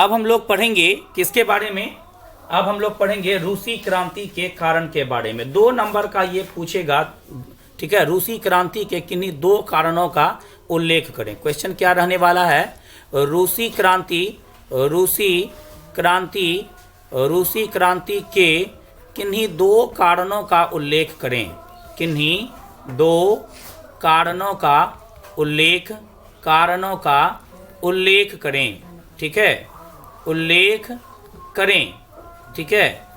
अब हम लोग पढ़ेंगे किसके बारे में? अब हम लोग पढ़ेंगे रूसी क्रांति के कारण के बारे में। 2 नंबर का ये पूछेगा, ठीक है। रूसी क्रांति के किन्हीं 2 कारणों का उल्लेख करें। क्वेश्चन क्या रहने वाला है? रूसी क्रांति के किन्हीं 2 कारणों का उल्लेख करें। किन्हीं 2 कारणों का उल्लेख करें, ठीक है, उल्लेख करें, ठीक है।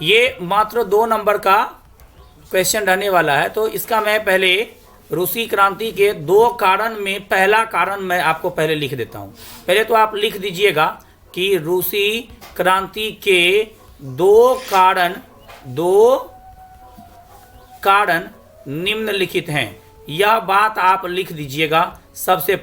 ये मात्र 2 नंबर का क्वेश्चन रहने वाला है। तो इसका मैं पहले रूसी क्रांति के 2 कारण में पहला कारण मैं आपको पहले लिख देता हूँ। पहले तो आप लिख दीजिएगा कि रूसी क्रांति के 2 कारण निम्नलिखित हैं। यह बात आप लिख दीजिएगा। सबसे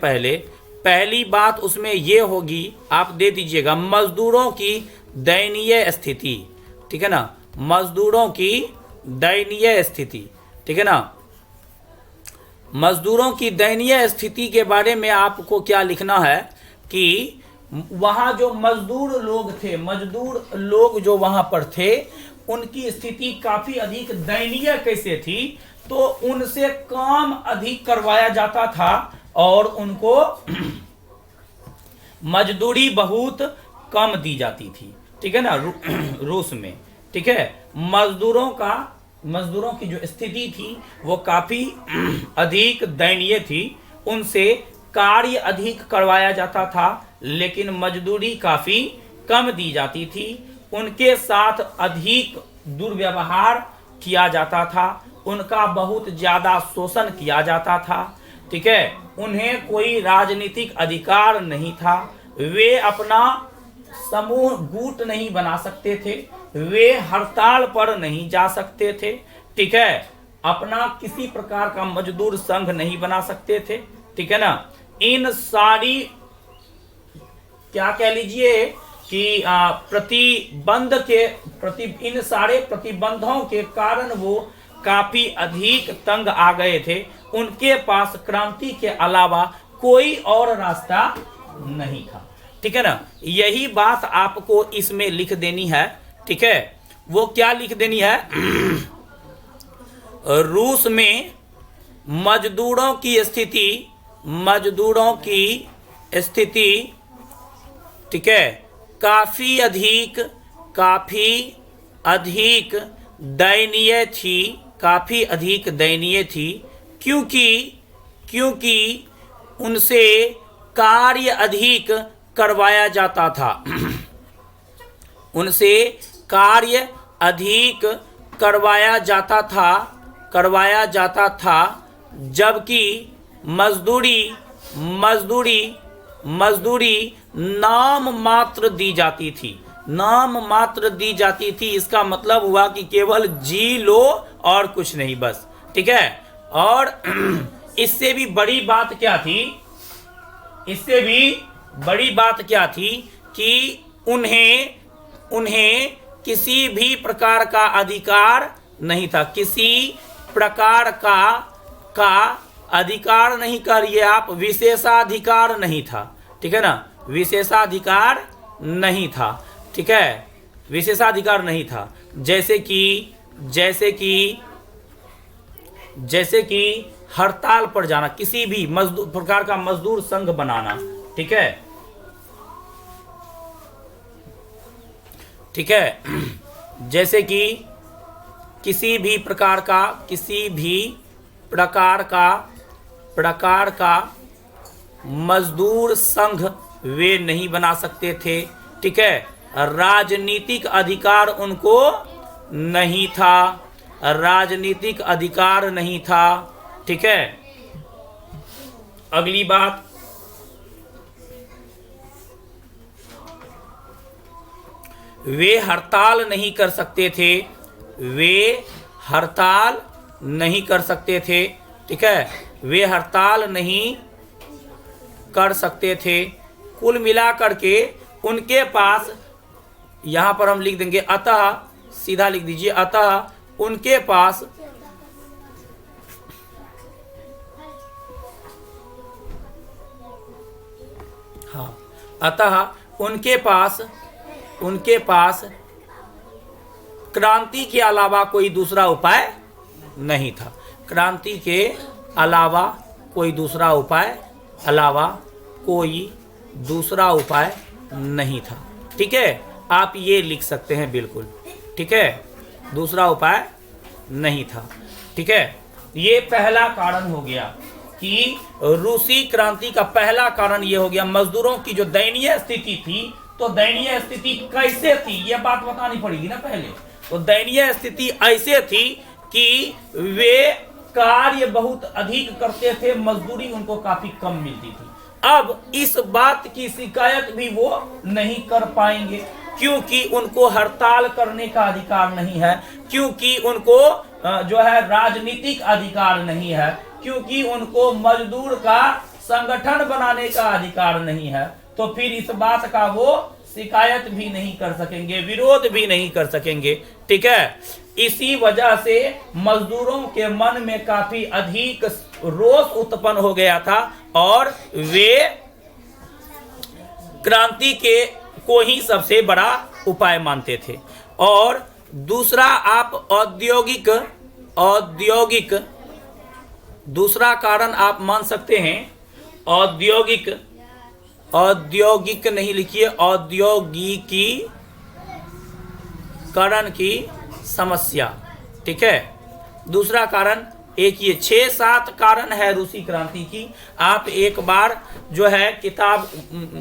पहली बात उसमें ये होगी, आप दे दीजिएगा मजदूरों की दयनीय स्थिति, ठीक है ना। मजदूरों की दयनीय स्थिति, ठीक है ना। मजदूरों की दयनीय स्थिति के बारे में आपको क्या लिखना है कि वहाँ जो मजदूर लोग जो वहाँ पर थे, उनकी स्थिति काफ़ी अधिक दयनीय कैसे थी? तो उनसे काम अधिक करवाया जाता था और उनको मजदूरी बहुत कम दी जाती थी, ठीक है ना, रूस में, ठीक है। मजदूरों की जो स्थिति थी वो काफ़ी अधिक दयनीय थी। उनसे कार्य अधिक करवाया जाता था लेकिन मजदूरी काफ़ी कम दी जाती थी। उनके साथ अधिक दुर्व्यवहार किया जाता था, उनका बहुत ज़्यादा शोषण किया जाता था, ठीक है। उन्हें कोई राजनीतिक अधिकार नहीं था। वे अपना समूह गुट नहीं बना सकते थे, वे हड़ताल पर नहीं जा सकते थे, ठीक है। अपना किसी प्रकार का मजदूर संघ नहीं बना सकते थे, ठीक है ना। इन सारी क्या कह लीजिए कि इन सारे प्रतिबंधों के कारण वो काफी अधिक तंग आ गए थे। उनके पास क्रांति के अलावा कोई और रास्ता नहीं था, ठीक है ना। यही बात आपको इसमें लिख देनी है, ठीक है। वो क्या लिख देनी है? रूस में मजदूरों की स्थिति, ठीक है, काफी अधिक दयनीय थी, क्योंकि उनसे कार्य अधिक करवाया जाता था। उनसे कार्य अधिक करवाया जाता था जबकि मजदूरी नाम मात्र दी जाती थी। इसका मतलब हुआ कि केवल जी लो और कुछ नहीं, बस, ठीक है। और इससे भी बड़ी बात क्या थी कि उन्हें किसी भी प्रकार का अधिकार नहीं था। किसी प्रकार का अधिकार नहीं करिए आप, विशेषाधिकार नहीं था, ठीक है ना। विशेषाधिकार नहीं था, ठीक है, विशेषाधिकार नहीं था। जैसे कि हड़ताल पर जाना, किसी भी प्रकार का मजदूर संघ बनाना, ठीक है। जैसे कि किसी भी प्रकार का मजदूर संघ वे नहीं बना सकते थे, ठीक है। राजनीतिक अधिकार उनको नहीं था, ठीक है। अगली बात, वे हड़ताल नहीं कर सकते थे, ठीक है। वे हड़ताल नहीं कर सकते थे। कुल मिलाकर के उनके पास, यहाँ पर हम लिख देंगे अतः, सीधा लिख दीजिए, अतः उनके पास उनके पास क्रांति के अलावा कोई दूसरा उपाय नहीं था। क्रांति के अलावा कोई दूसरा उपाय नहीं था। ठीक है, आप ये लिख सकते हैं बिल्कुल। ठीक है, दूसरा उपाय नहीं था। ठीक है, ये पहला कारण हो गया कि रूसी क्रांति का पहला कारण ये हो गया। मजदूरों की जो दयनीय स्थिति थी, तो दयनीय स्थिति कैसे थी ये बात बतानी पड़ेगी ना पहले। तो दयनीय स्थिति ऐसे थी कि वे कार्य बहुत अधिक करते थे, मजदूरी उनको काफी कम मिलती थी। अब इस बात की शिकायत भी वो नहीं कर पाएंगे, क्योंकि उनको हड़ताल करने का अधिकार नहीं है, क्योंकि उनको जो है राजनीतिक अधिकार नहीं है, क्योंकि उनको मजदूर का संगठन बनाने का अधिकार नहीं है। तो फिर इस बात का वो शिकायत भी नहीं कर सकेंगे, विरोध भी नहीं कर सकेंगे। ठीक है, इसी वजह से मजदूरों के मन में काफी अधिक रोष उत्पन्न हो गया था और वे क्रांति के को ही सबसे बड़ा उपाय मानते थे। और दूसरा, आप औद्योगिक दूसरा कारण आप मान सकते हैं औद्योगिक नहीं लिखिए, औद्योगिकीकरण की समस्या। ठीक है, दूसरा कारण एक ये 6-7 कारण है रूसी क्रांति की। आप एक बार जो है किताब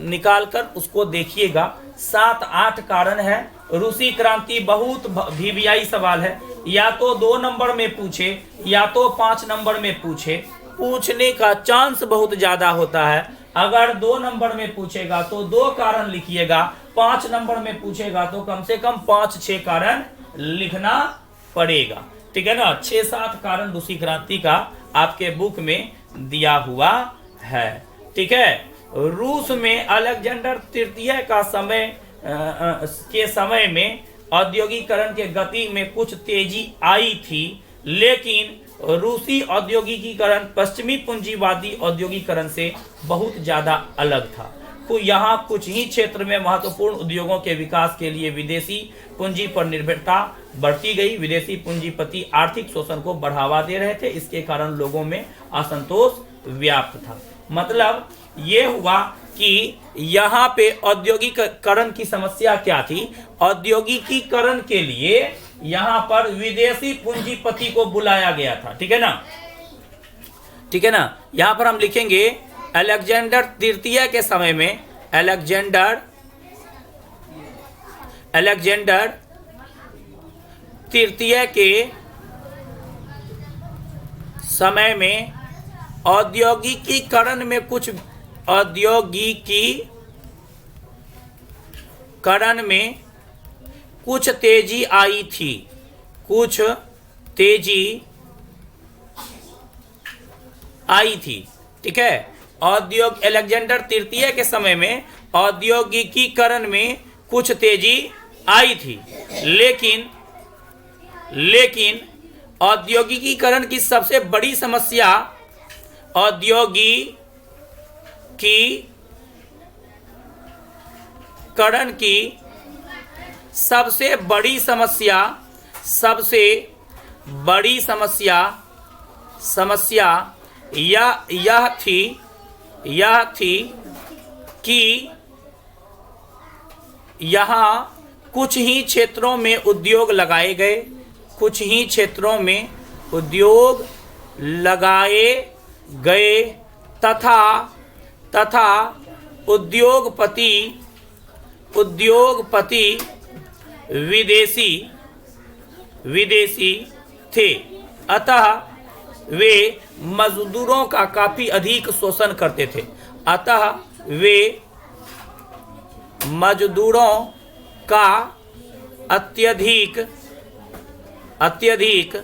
निकाल कर उसको देखिएगा, 7-8 कारण है। रूसी क्रांति बहुत वीवीआई सवाल है, या तो 2 नंबर में पूछे या तो 5 नंबर में पूछे। पूछने का चांस बहुत ज्यादा होता है। अगर 2 नंबर में पूछेगा तो 2 कारण लिखिएगा, 5 नंबर में पूछेगा तो कम से कम 5-6 कारण लिखना पड़ेगा। ठीक है ना, 6-7 कारण रूसी क्रांति का आपके बुक में दिया हुआ है। ठीक है, रूस में अलेक्जेंडर तृतीय का समय में औद्योगिकरण के गति में कुछ तेजी आई थी, लेकिन रूसी औद्योगिकीकरण पश्चिमी पूंजीवादी औद्योगिकरण से बहुत ज्यादा अलग था। तो यहाँ कुछ ही क्षेत्र में महत्वपूर्ण उद्योगों के विकास के लिए विदेशी पूंजी पर निर्भरता बढ़ती गई। विदेशी पूंजीपति आर्थिक शोषण को बढ़ावा दे रहे थे, इसके कारण लोगों में असंतोष व्याप्त था। मतलब ये हुआ कि यहाँ पे औद्योगिकीकरण की समस्या क्या थी। औद्योगिकीकरण के लिए यहाँ पर विदेशी पूंजीपति को बुलाया गया था। ठीक है ना, यहाँ पर हम लिखेंगे अलेक्जेंडर तृतीय के समय में, अलेक्जेंडर तृतीय के समय में औद्योगिकीकरण में कुछ तेजी आई थी, ठीक है। अलेक्जेंडर तृतीय के समय में औद्योगिकीकरण में कुछ तेजी आई थी, लेकिन औद्योगिकीकरण की सबसे बड़ी समस्या औद्योगिकीकरण की सबसे बड़ी समस्या यह थी कि यहाँ कुछ ही क्षेत्रों में उद्योग लगाए गए तथा उद्योगपति विदेशी थे, अतः वे मजदूरों का काफी अधिक शोषण करते थे। अत्यधिक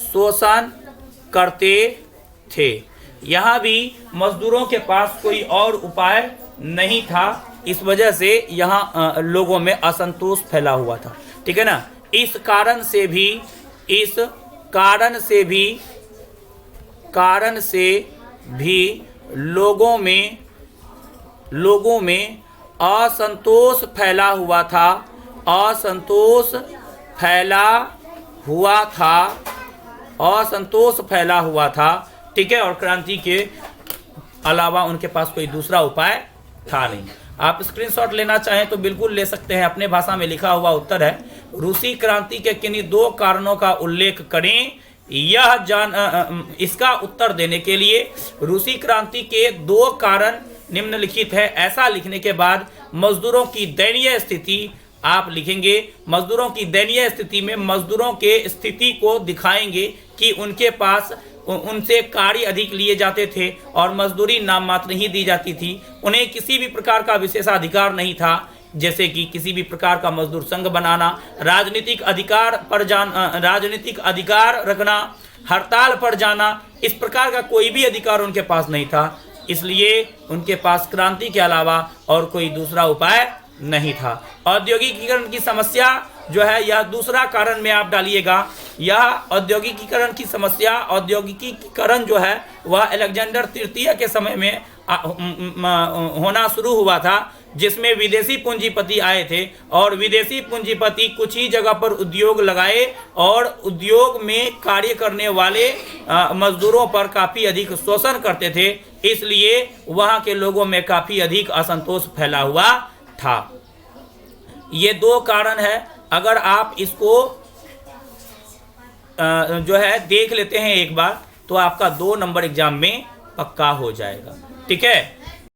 शोषण करते थे। यहाँ भी मजदूरों के पास कोई और उपाय नहीं था, इस वजह से यहाँ लोगों में असंतोष फैला हुआ था। ठीक है ना, इस कारण से भी लोगों में लोगों में असंतोष फैला हुआ था, असंतोष फैला हुआ था, असंतोष फैला हुआ था, ठीक है। और क्रांति के अलावा उनके पास कोई दूसरा उपाय था नहीं। आप स्क्रीनशॉट लेना चाहें तो बिल्कुल ले सकते हैं, अपने भाषा में लिखा हुआ उत्तर है। रूसी क्रांति के किन्हीं दो कारणों का उल्लेख करें। इसका उत्तर देने के लिए रूसी क्रांति के दो कारण निम्नलिखित है। ऐसा लिखने के बाद मजदूरों की दयनीय स्थिति आप लिखेंगे। मजदूरों की दयनीय स्थिति में मजदूरों के स्थिति को दिखाएंगे कि उनके पास उनसे कार्य अधिक लिए जाते थे और मजदूरी नाम मात्र ही दी जाती थी। उन्हें किसी भी प्रकार का विशेषाधिकार नहीं था, जैसे कि किसी भी प्रकार का मजदूर संघ बनाना, राजनीतिक अधिकार रखना, हड़ताल पर जाना, इस प्रकार का कोई भी अधिकार उनके पास नहीं था। इसलिए उनके पास क्रांति के अलावा और कोई दूसरा उपाय नहीं था। औद्योगिकीकरण की समस्या जो है, यह दूसरा कारण में आप डालिएगा। यह औद्योगिकीकरण की समस्या, औद्योगिकीकरण जो है वह अलेक्जेंडर तृतीय के समय में होना शुरू हुआ था, जिसमें विदेशी पूंजीपति आए थे और विदेशी पूंजीपति कुछ ही जगह पर उद्योग लगाए और उद्योग में कार्य करने वाले मजदूरों पर काफ़ी अधिक शोषण करते थे। इसलिए वहाँ के लोगों में काफ़ी अधिक असंतोष फैला हुआ था। ये दो कारण है। अगर आप इसको जो है देख लेते हैं एक बार, तो आपका 2 नंबर एग्जाम में पक्का हो जाएगा, ठीक है।